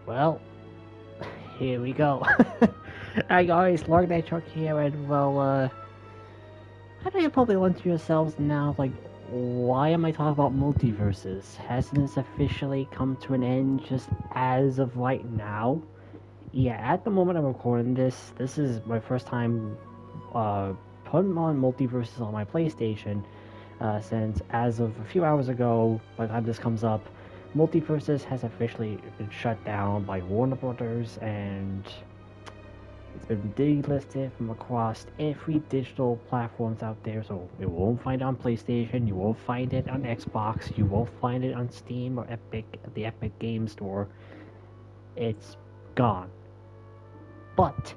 Well, here we go. Hi guys, Lord Night Truck here, and I know you're probably wondering to yourselves now, like, why am I talking about multiverses? Hasn't this officially come to an end just as of right now? Yeah, at the moment I'm recording this is my first time uh, putting on multiverses on my PlayStation, since as of a few hours ago, by the time this comes up, multiverses has officially been shut down by Warner Brothers, and it's been delisted from across every digital platforms out there. So you won't find it on PlayStation, you won't find it on Xbox, you won't find it on Steam or the Epic Game Store. It's gone. But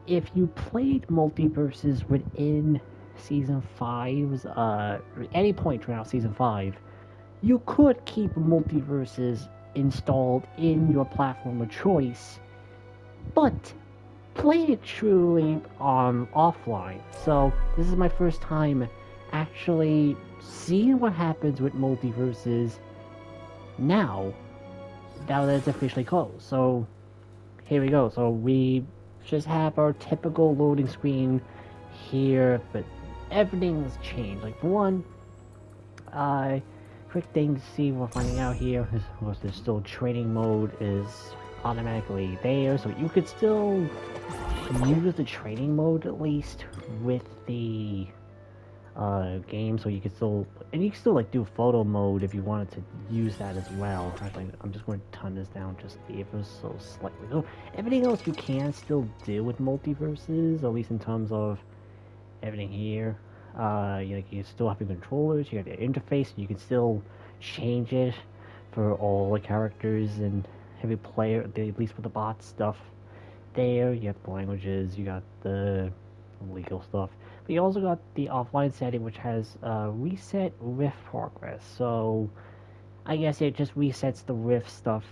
if you played multiverses within Season 5's, any point throughout Season 5, you could keep multiverses installed in your platform of choice, but play it truly offline. So this is my first time actually seeing what happens with multiverses now that it's officially closed. So here we go. So we just have our typical loading screen here, but everything's changed. Like, for one, quick thing to see we're finding out here is, of course, there's still training mode is automatically there, so you could still use the training mode at least with the game, so you could still, and you can still like do photo mode if you wanted to use that as well. Actually, I'm just going to turn this down just ever so slightly. So everything else you can still do with multiverses, at least in terms of everything here. You still have your controllers, you got your interface, you can still change it for all the characters and every player, at least with the bot stuff there. You have the languages, you got the legal stuff. But you also got the offline setting, which has reset rift progress. So I guess it just resets the rift stuff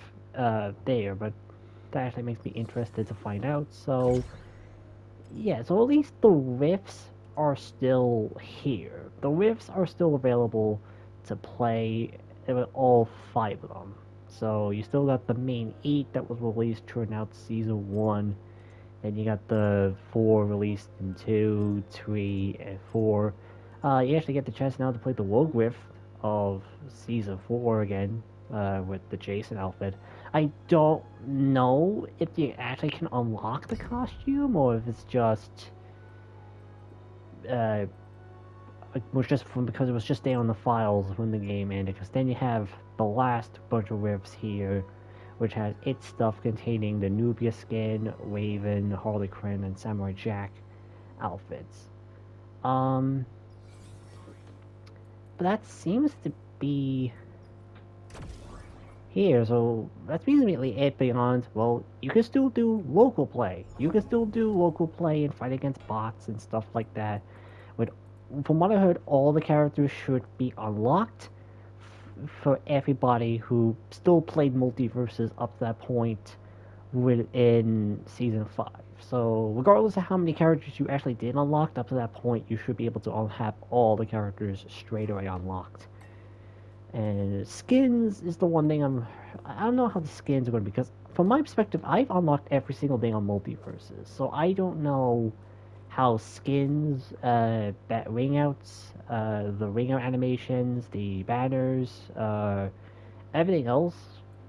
there, but that actually makes me interested to find out. So yeah, so at least the rifts are still here. The rifts are still available to play with all 5 of them. So you still got the main 8 that was released throughout Season 1. Then you got the 4 released in 2, 3, and 4. You actually get the chance now to play the Rogue Rift of Season 4 again, with the Jason outfit. I don't know if you actually can unlock the costume, or if it's just it was just because it was just there on the files when the game ended. Because then you have the last bunch of rifts here, which has its stuff containing the Nubia skin, Raven, Harley Quinn, and Samurai Jack outfits. But that seems to be here, so that's basically it. Beyond, well, you can still do local play. You can still do local play and fight against bots and stuff like that. From what I heard, all the characters should be unlocked for everybody who still played multiverses up to that point within Season 5. So regardless of how many characters you actually did unlock up to that point, you should be able to have all the characters straight away unlocked. And skins is the one thing I don't know how the skins are going to be, because from my perspective, I've unlocked every single thing on multiverses, so I don't know how skins, ring outs, the ring out animations, the banners, everything else.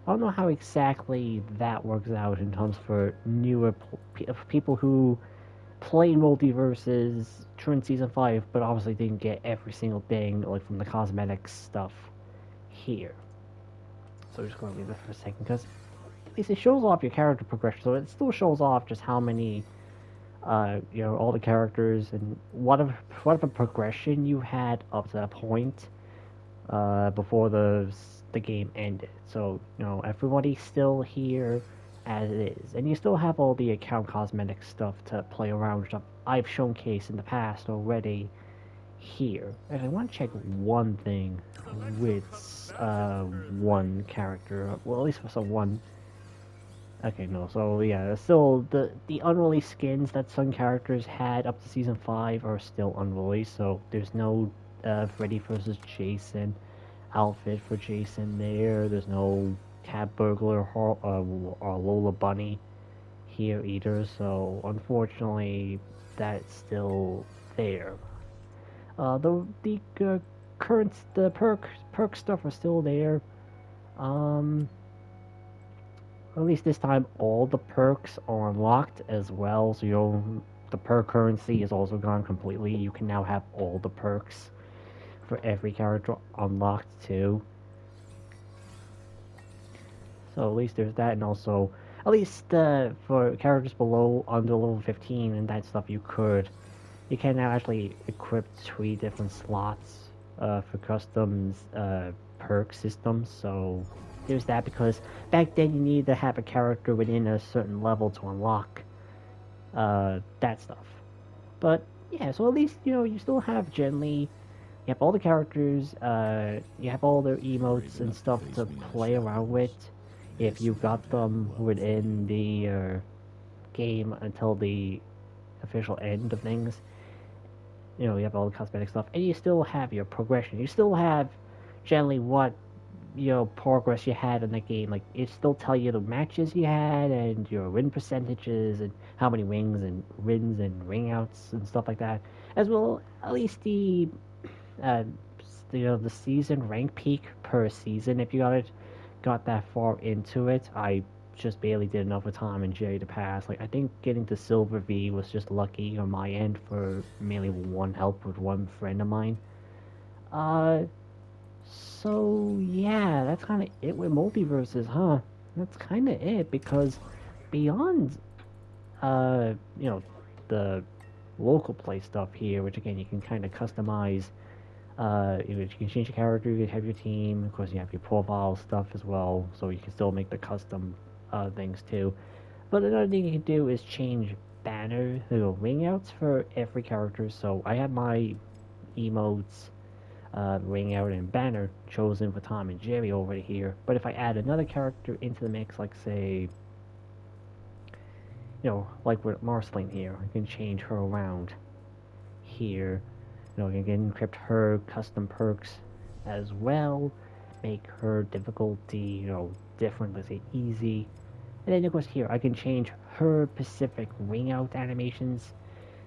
I don't know how exactly that works out in terms for newer people who played multiverses during Season 5, but obviously didn't get every single thing, like from the cosmetics stuff here. So I'm just going to leave this for a second, because at least it shows off your character progression, so it still shows off just how many all the characters and what of a progression you had up to that point before the game ended. So everybody's still here as it is, and you still have all the account cosmetic stuff to play around with. I've showcased in the past already here. And I want to check one thing with one character. Well, at least for some one. Okay, no, so yeah, still the unreleased skins that some characters had up to Season 5 are still unreleased, so there's no Freddy vs. Jason outfit for Jason there, there's no Cat Burglar or Lola Bunny here either, so unfortunately that's still there. The current the perk stuff are still there. Um, at least this time all the perks are unlocked as well, so the perk currency is also gone completely. You can now have all the perks for every character unlocked too. So at least there's that, and also at least for characters below under level 15 and that stuff, you can now actually equip 3 different slots for customs perk systems. So there's that, because back then you needed to have a character within a certain level to unlock that stuff. But yeah, so at least you still have generally. You have all the characters, you have all their emotes and stuff to play around with if you got them within the game until the official end of things. You have all the cosmetic stuff, and you still have your progression. You still have generally what progress you had in the game. Like, it still tell you the matches you had and your win percentages and how many wins and ring outs and stuff like that. As well, at least uh, the season rank peak per season. If you got that far into it, I just barely did enough of time in J to pass. Like, I think getting to Silver V was just lucky on my end for mainly one help with one friend of mine. So yeah, that's kind of it with MultiVersus, huh? That's kind of it, because beyond the local play stuff here, which again you can kind of customize. You can change your character, you have your team, of course you have your profile stuff as well, so you can still make the custom things too. But another thing you can do is change banner, ring outs for every character. So I have my emotes, ring out and banner chosen for Tom and Jerry over here. But if I add another character into the mix, like say, like with Marceline here, I can change her around here. You can encrypt her custom perks as well, make her difficulty, different, let's say easy. And then of course here, I can change her specific ring out animations,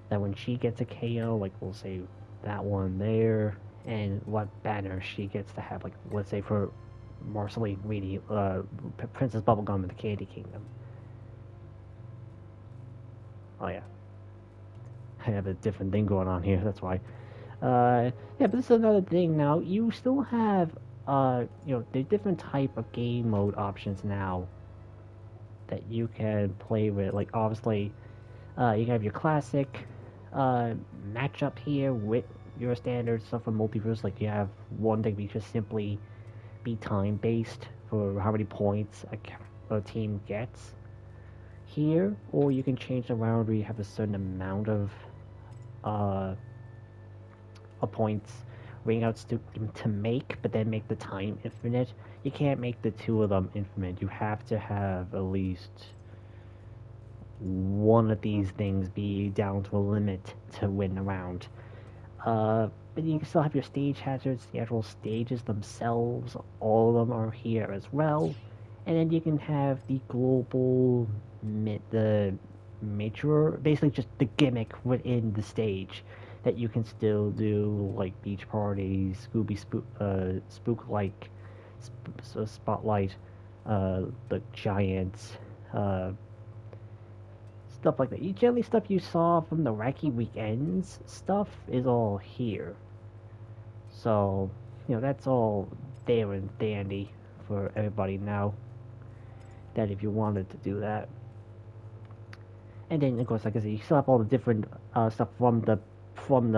that when she gets a KO, like we'll say that one there, and what banner she gets to have, like let's say for Marceline Reedy, Princess Bubblegum in the Candy Kingdom. Oh yeah, I have a different thing going on here, that's why. Yeah, but this is another thing now. You still have, the different type of game mode options now that you can play with. Like, obviously, you have your classic matchup here with your standard stuff from MultiVersus. Like, you have one that we just simply be time-based for how many points a team gets here, or you can change around where you have a certain amount of points ring outs to make, but then make the time infinite. You can't make the two of them infinite. You have to have at least one of these things be down to a limit to win a round. But you can still have your stage hazards, the actual stages themselves, all of them are here as well. And then you can have the global, the major, basically just the gimmick within the stage that you can still do, like beach parties, spook like spotlight, the giants, stuff like that. Generally stuff you saw from the Wacky Weekends stuff is all here. So, that's all there and dandy for everybody now, that if you wanted to do that. And then, of course, like I said, you still have all the different stuff from the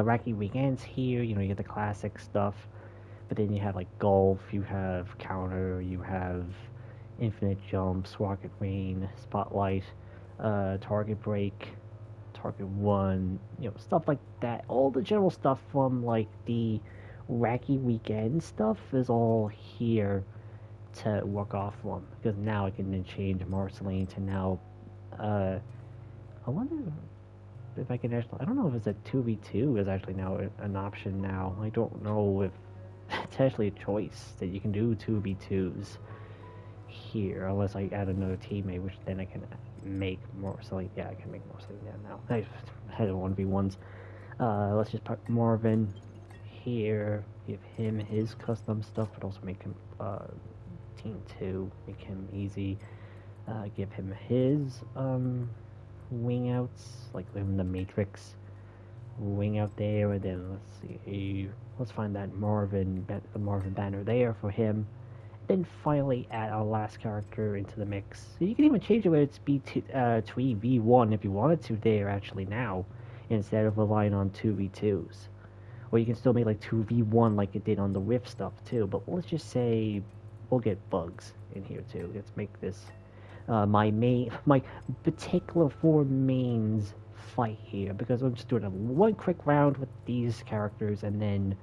Wacky Weekends here. You get the classic stuff, but then you have like golf, you have counter, you have infinite jumps, rocket rain, spotlight, target break, target one, stuff like that. All the general stuff from like the Wacky Weekend stuff is all here to work off from, because now I can then change Marceline to now. I wonder if I can actually. I don't know if it's a 2v2 is actually now an option now. I don't know if it's actually a choice that you can do 2v2s here, unless I add another teammate, which then I can make Marceline. Yeah, I can make Marceline now. I had 1v1s. Let's just put Marvin here, give him his custom stuff, but also make him team 2, make him easy. Give him his wing outs, like give him the Matrix wing out there, and then let's see, let's find that the Marvin banner there for him. Then finally add our last character into the mix. So you can even change it where it's B2V1 if you wanted to there actually now, instead of relying on 2v2s. Or you can still make like 2v1 like it did on the Rift stuff too, but let's just say we'll get bugs in here too. Let's make this my particular 4 mains fight here, because I'm just doing one quick round with these characters, and then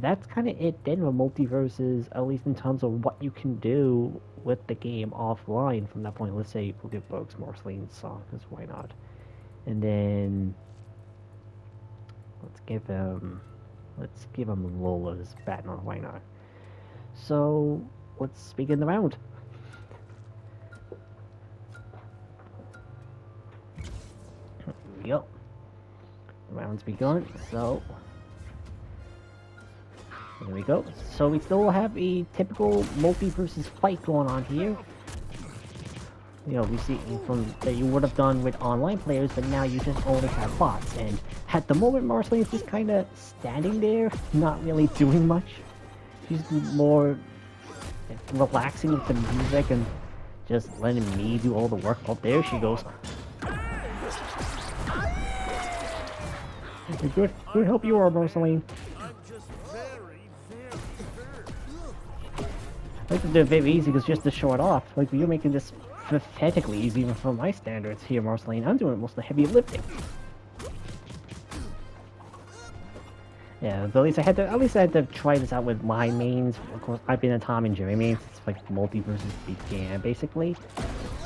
that's kind of it then with MultiVersus, at least in terms of what you can do with the game offline from that point. Let's say we'll give Bugs Marceline's song, because why not? And then let's give him Lola's Batman, why not? So let's begin the round. Here we go. The round's begun, so there we go. So we still have a typical MultiVersus fight going on here. You know, we see from that you would have done with online players, but now you just only have bots. And at the moment, Marceline is just kind of standing there, not really doing much. She's more relaxing with the music and just letting me do all the work. Oh, there she goes. Good help you are, Marceline. Like they're very easy because just to show it off. Like you're making this pathetically easy even for my standards here, Marceline. I'm doing most of the heavy lifting. Yeah, but at least I had to try this out with my mains. Of course, I've been a Tom and Jerry main since like MultiVersus began, basically.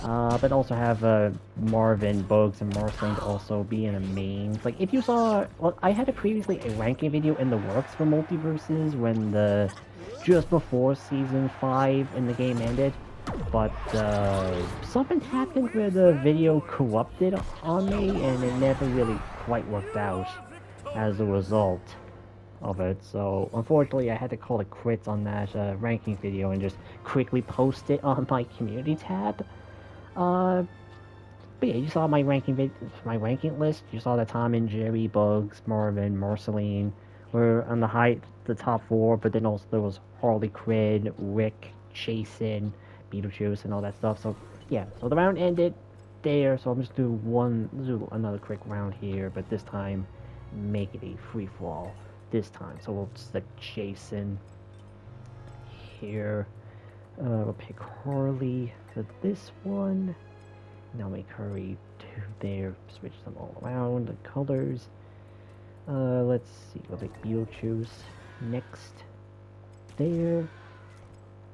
But also have Marvin, Bugs, and Marceline to also be in a main. Like if you saw, well, I had previously a ranking video in the works for MultiVersus when just before season 5 in the game ended, but something happened where the video corrupted on me, and it never really quite worked out as a result of it. So unfortunately, I had to call it quits on that ranking video and just quickly post it on my community tab. But yeah, you saw my ranking list. You saw that Tom and Jerry, Bugs, Marvin, Marceline were on the top 4, but then also there was Harley Quinn, Rick, Jason, Beetlejuice, and all that stuff. So yeah, so the round ended there. So I'm just do another quick round here, but this time make it a free for all. This time, so we'll stick Jason here. We'll pick Harley for this one. Now make Hurry to there. Switch them all around. The colors. Let's see. We'll pick Beetlejuice next there,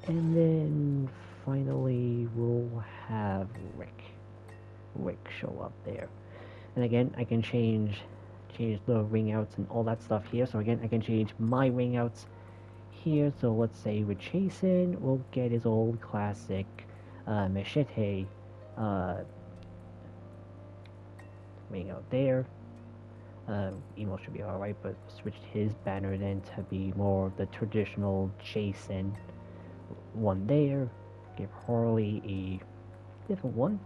and then finally we'll have Rick show up there. And again, I can change the ring outs and all that stuff here. So again, I can change my ring outs here. So let's say with Jason, we'll get his old classic Machete ring out there. Emo should be alright, but switched his banner then to be more of the traditional Jason one there. Give Harley a different one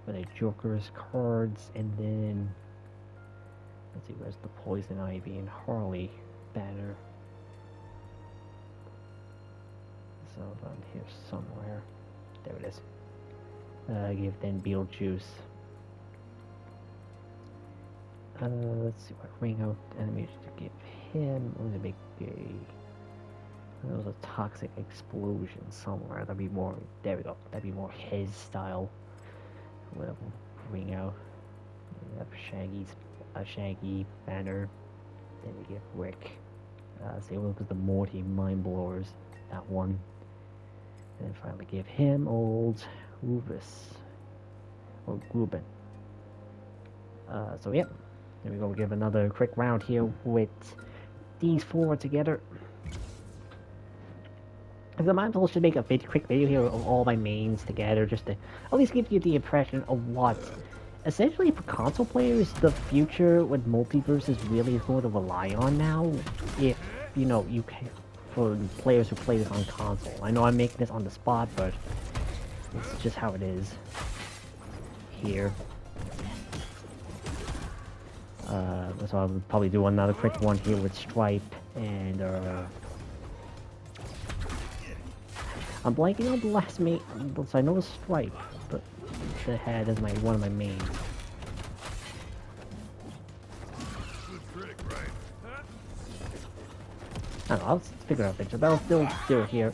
with a Joker's cards, and then let's see, where's the Poison Ivy and Harley banner? So on here somewhere. There it is. Give then Beetlejuice. Let's see what ring out animation to give him. I'm gonna make there was a toxic explosion somewhere. That'd be more. There we go. That'd be more his style. Whatever ring out. We have Shaggy banner. Then we get Rick. Same one was the Morty Mind Blowers. That one. And then finally give him old Rufus. Or Gruben. So yep. There we go. We'll give another quick round here with these 4 together. Because I might as well should make a quick video here of all my mains together, just to at least give you the impression of what, essentially for console players, the future with MultiVersus really is going to rely on now, if, you know, you can, for players who play this on console. I know I'm making this on the spot, but it's just how it is here. So I'll probably do another quick one here with Stripe, and I'm blanking on the last mate, so I know it's Stripe, but the head is one of my mains. I don't know, I'll figure out pictures, but I'll still do it here.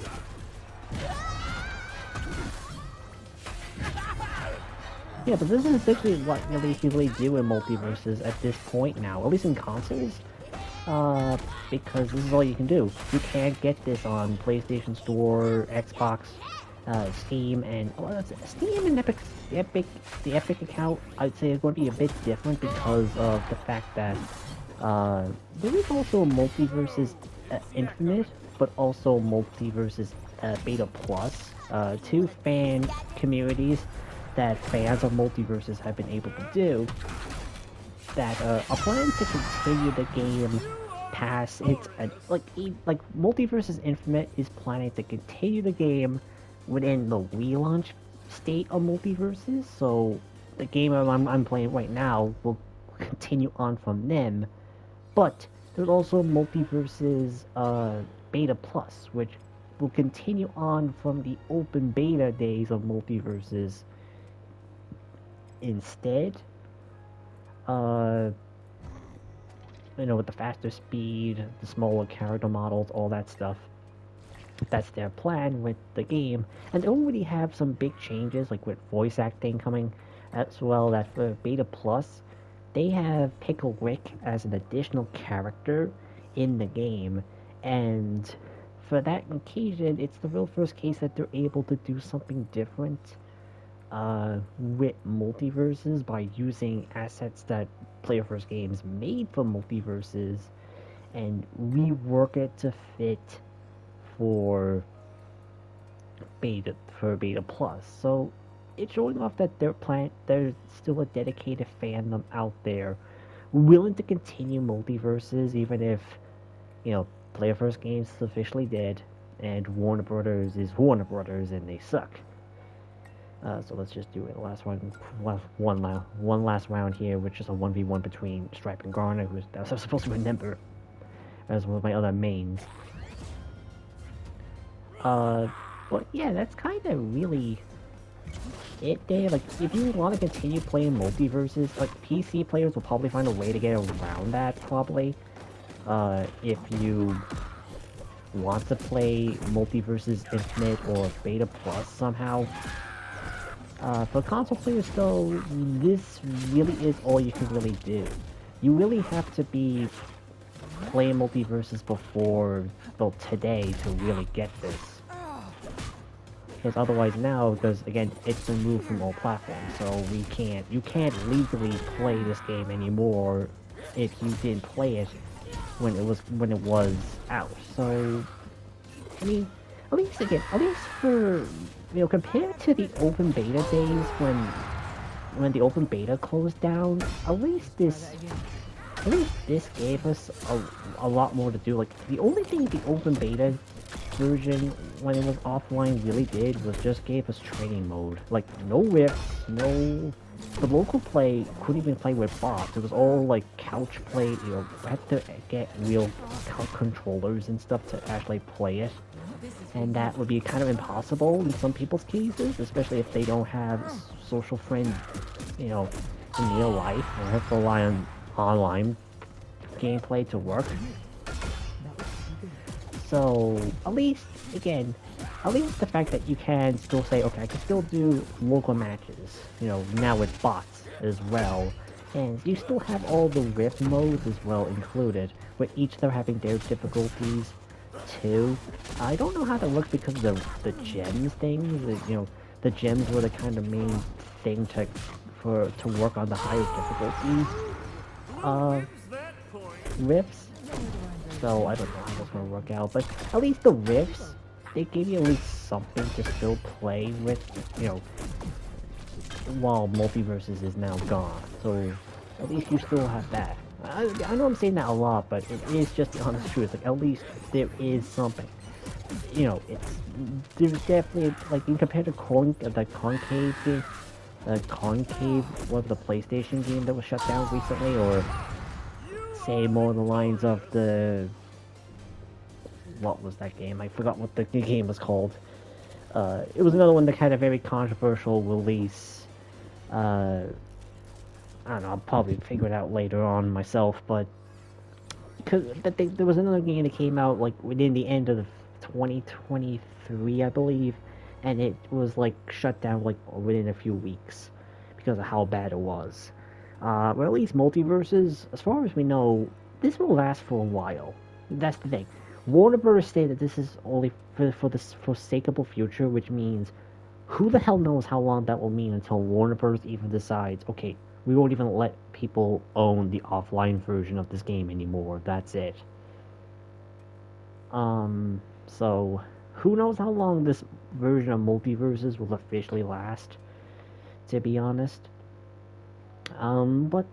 Yeah, but this is essentially what really people do in MultiVersus at this point now, at least in consoles. Because this is all you can do. You can't get this on PlayStation Store, Xbox, Steam, and Steam and the Epic account. I'd say is going to be a bit different because of the fact that there is also MultiVersus Infinite, but also MultiVersus Beta Plus, two fan communities that fans of MultiVersus have been able to do, that are planning to continue the game past its like MultiVersus Infinite is planning to continue the game within the Wii launch state of MultiVersus, so the game I'm playing right now will continue on from them. But there's also MultiVersus Beta Plus, which will continue on from the open beta days of MultiVersus instead. You know, with the faster speed, the smaller character models, all that stuff. That's their plan with the game. And they already have some big changes, like with voice acting coming as well. That for Beta Plus, they have Pickle Rick as an additional character in the game. And for that occasion, it's the real first case that they're able to do something different with MultiVersus by using assets that Player First Games made for MultiVersus and rework it to fit for Beta Plus. So it's showing off that there's still a dedicated fandom out there willing to continue MultiVersus, even if, you know, Player First Games officially did, and Warner Brothers is Warner Brothers and they suck. So let's just do it. One last round here, which is a 1v1 between Stripe and Garner, who I was supposed to remember as one of my other mains. But yeah, that's kind of really it there. Like, if you want to continue playing MultiVersus, like, PC players will probably find a way to get around that, probably. If you want to play MultiVersus Infinite or Beta Plus somehow. For console players though, this really is all you can really do. You really have to be playing MultiVersus before, well, today to really get this. Because otherwise now, because again, it's removed from all platforms, so you can't legally play this game anymore if you didn't play it when it was out. So, I mean, at least for, you know, compared to the open beta days when the open beta closed down, at least this gave us a lot more to do. Like, the only thing the open beta version when it was offline really did was just gave us training mode. Like, no rifts, the local play couldn't even play with bots. It was all like couch play. You know, had to get real controllers and stuff to actually play it. And that would be kind of impossible in some people's cases, especially if they don't have social friends, you know, in real life, or have to rely on online gameplay to work. So, at least the fact that you can still say, okay, I can still do local matches, you know, now with bots as well. And you still have all the rift modes as well included, with each they're having their difficulties too. I don't know how that works because of the gems thing. You know, the gems were the kind of main thing to work on the higher difficulties rifts. So I don't know how that's gonna work out, but at least the rifts they gave you at least something to still play with, you know, while MultiVersus is now gone. So at least you still have that. I know I'm saying that a lot, but it is just the honest truth. Like, at least there is something. You know, there's definitely, like, in compared to the Concave game, the Concave, what, the PlayStation game that was shut down recently, or say more on the lines of the, what was that game? I forgot what the game was called. It was another one that had a very controversial release. I don't know, I'll probably figure it out later on myself, but there was another game that came out like within the end of 2023, I believe, and it was like shut down like within a few weeks because of how bad it was. Or at least MultiVersus, as far as we know, this will last for a while. That's the thing. Warner Bros. Say that this is only for the foreseeable future, which means who the hell knows how long that will mean until Warner Bros. Even decides, okay, we won't even let people own the offline version of this game anymore. That's it. So who knows how long this version of MultiVersus will officially last, to be honest. But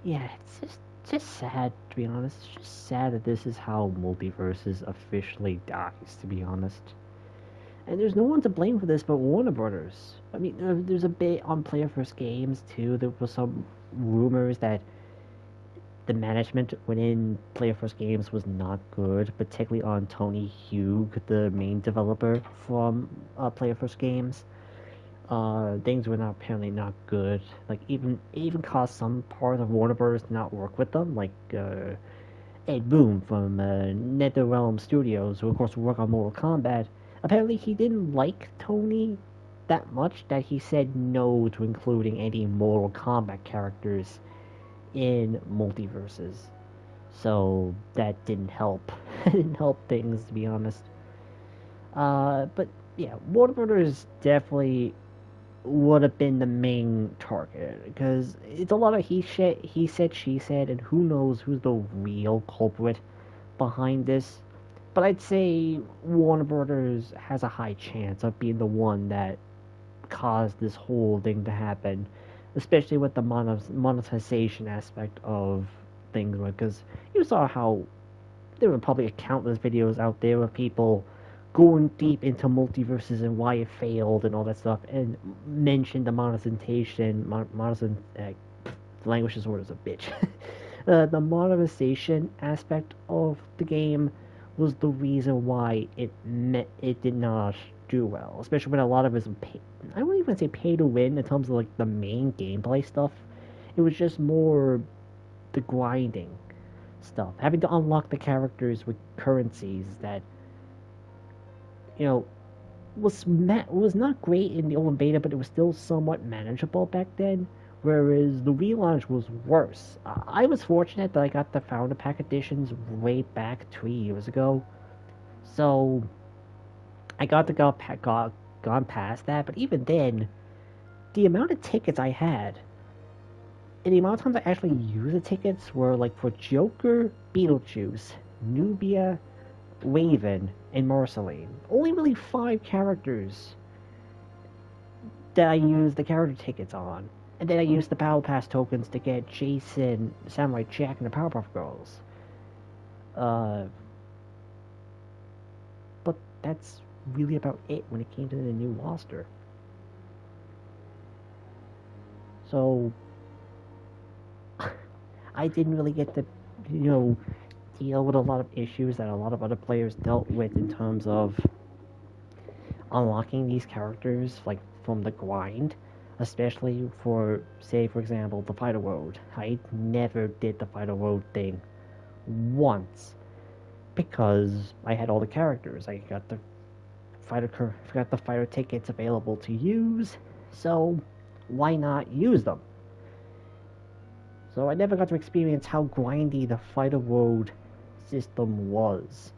yeah, it's just sad, to be honest. It's just sad that this is how MultiVersus officially dies, to be honest. And there's no one to blame for this but Warner Brothers. I mean, there's a bit on Player First Games too. There was some rumors that the management within Player First Games was not good, particularly on Tony Hugh, the main developer from Player First Games. Things were apparently not good. Like it even caused some part of Warner Bros. To not work with them. Like Ed Boon from NetherRealm Studios, who of course work on Mortal Kombat. Apparently, he didn't like Tony that much that he said no to including any Mortal Kombat characters in MultiVersus. So that didn't help. It didn't help things, to be honest. But yeah, Warner Brothers definitely would have been the main target because it's a lot of he said, she said, and who knows who's the real culprit behind this. But I'd say Warner Brothers has a high chance of being the one that caused this whole thing to happen, especially with the monetization aspect of things. Because you saw how there were probably countless videos out there of people going deep into MultiVersus and why it failed and all that stuff, and mentioned the monetization. The language disorder is a bitch. The monetization aspect of the game was the reason why it did not do well, especially when a lot of it was I wouldn't even say pay to win in terms of like the main gameplay stuff. It was just more the grinding stuff, having to unlock the characters with currencies that was not great in the open beta, but it was still somewhat manageable back then. Whereas the relaunch was worse. I was fortunate that I got the Founder Pack editions way back 3 years ago, so I got gone past that. But even then, the amount of tickets I had, and the amount of times I actually used the tickets were like for Joker, Beetlejuice, Nubia, Raven, and Marceline. Only really 5 characters that I used the character tickets on. And then I used the Battle Pass tokens to get Jason, Samurai Jack, and the Powerpuff Girls. But that's really about it when it came to the new roster. So, I didn't really get to, deal with a lot of issues that a lot of other players dealt with in terms of unlocking these characters, like, from the grind. Especially for, say, for example, the Fighter Road. I never did the Fighter Road thing once because I had all the characters. I got the fighter tickets available to use, so why not use them? So I never got to experience how grindy the Fighter Road system was.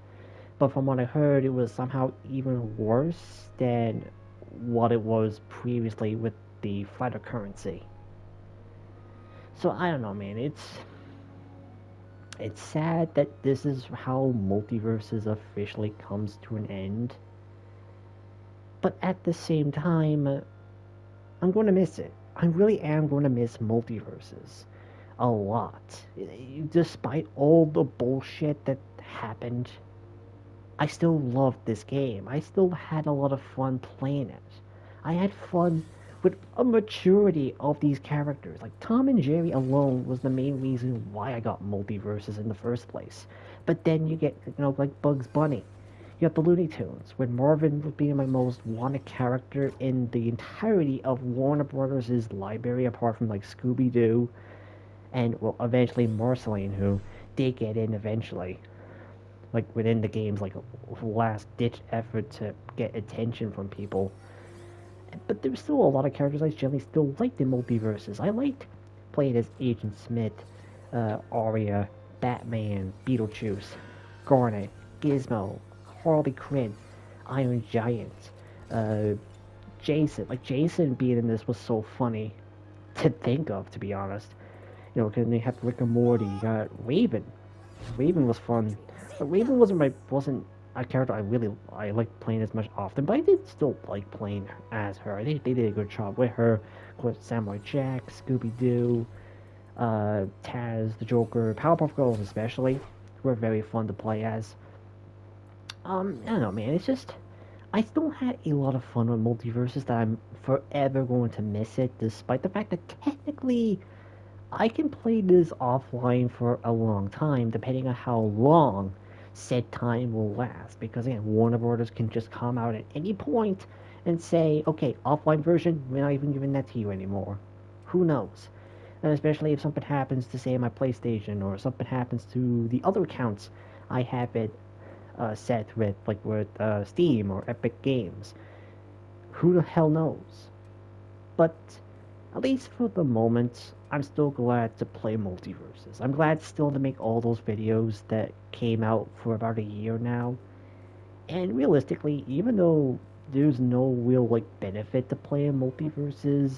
But from what I heard, it was somehow even worse than what it was previously with the fighter currency. So I don't know, man. It's sad that this is how MultiVersus officially comes to an end. But at the same time, I'm going to miss it. I really am going to miss MultiVersus a lot. Despite all the bullshit that happened, I still loved this game. I still had a lot of fun playing it. I had fun with a maturity of these characters. Like Tom and Jerry alone was the main reason why I got MultiVersus in the first place. But then you get, like Bugs Bunny. You got the Looney Tunes, with Marvin being my most wanted character in the entirety of Warner Brothers' library, apart from like Scooby-Doo and, well, eventually Marceline, who did get in eventually, like within the game's like last-ditch effort to get attention from people. But there's still a lot of characters I generally still liked in MultiVersus. I liked playing as Agent Smith, Arya, Batman, Beetlejuice, Garnet, Gizmo, Harley Quinn, Iron Giant, Jason. Like, Jason being in this was so funny to think of, to be honest. Because they have Rick and Morty. You got Raven. Raven was fun. But Raven wasn't a character I liked playing as much often, but I did still like playing as her. I think they did a good job with her. Of course, Samurai Jack, Scooby-Doo, Taz, the Joker, Powerpuff Girls especially were very fun to play as. I don't know, man. It's just, I still had a lot of fun with MultiVersus that I'm forever going to miss it, despite the fact that technically I can play this offline for a long time, depending on how long said time will last. Because again, Warner Brothers can just come out at any point and say, okay, offline version, we're not even giving that to you anymore. Who knows? And especially if something happens to, say, my PlayStation, or something happens to the other accounts I have it set with, like with Steam or Epic Games. Who the hell knows? But at least for the moment, I'm still glad to play MultiVersus. I'm glad still to make all those videos that came out for about a year now. And realistically, even though there's no real like benefit to playing MultiVersus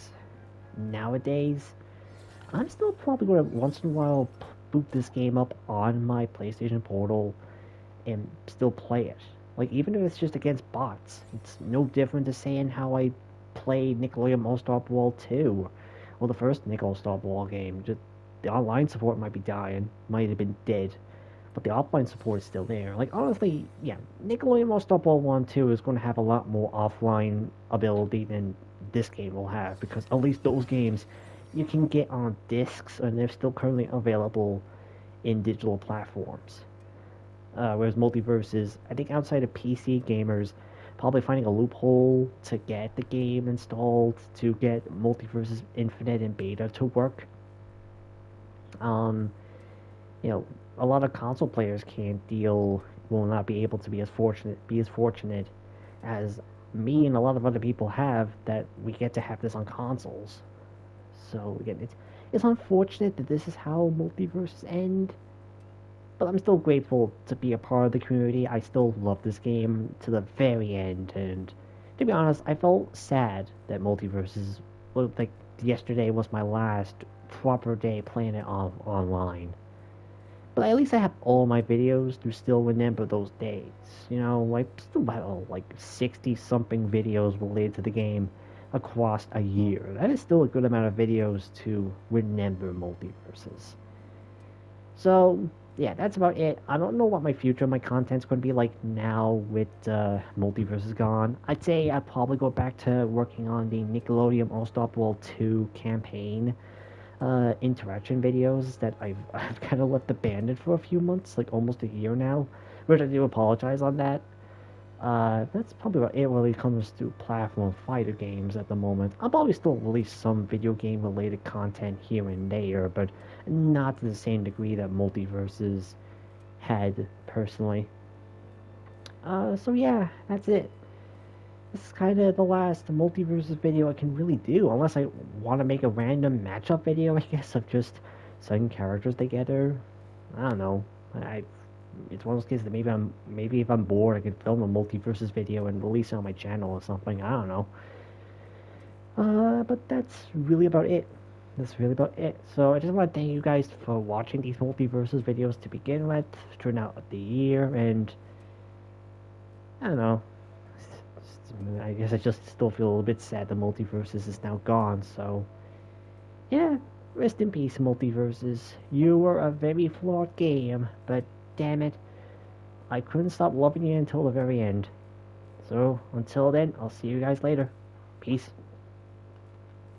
nowadays, I'm still probably gonna once in a while boot this game up on my PlayStation Portal and still play it. Like, even if it's just against bots, it's no different to saying how I played Nickelodeon All-Star Brawl 2. Well, the first Nick All-Star Brawl game. Just the online support might be dying, might have been dead, but the offline support is still there. Like, honestly, yeah, Nickelodeon All-Star Brawl 1 2 is going to have a lot more offline ability than this game will have, because at least those games you can get on discs, and they're still currently available in digital platforms. Whereas MultiVersus, I think outside of PC gamers, probably finding a loophole to get the game installed, to get MultiVersus Infinite and Beta to work. Um, a lot of console players will not be able to be as fortunate as me and a lot of other people have, that we get to have this on consoles. So again, it's unfortunate that this is how MultiVersus end. But I'm still grateful to be a part of the community. I still love this game to the very end, and to be honest, I felt sad that MultiVersus, like, yesterday was my last proper day playing it online. But at least I have all my videos to still remember those days. I still have like 60-something videos related to the game across a year. That is still a good amount of videos to remember MultiVersus. So, yeah, that's about it. I don't know what my content's going to be like now with MultiVersus gone. I'd say I'd probably go back to working on the Nickelodeon All-Star Brawl 2 campaign interaction videos that I've kind of left abandoned for a few months, like almost a year now, which I do apologize on that. That's probably about it when it comes to platform fighter games at the moment. I'll probably still release some video game related content here and there, but not to the same degree that MultiVersus had personally. So yeah, that's it. This is kind of the last MultiVersus video I can really do, unless I want to make a random matchup video, I guess, of just setting characters together. I don't know. It's one of those cases that maybe if I'm bored, I could film a MultiVersus video and release it on my channel or something. I don't know. But that's really about it. So I just want to thank you guys for watching these MultiVersus videos to begin with, throughout the year, and I don't know. I guess I just still feel a little bit sad that MultiVersus is now gone, so... Yeah, rest in peace, MultiVersus. You were a very flawed game, but damn it, I couldn't stop loving it until the very end. So, until then, I'll see you guys later. Peace.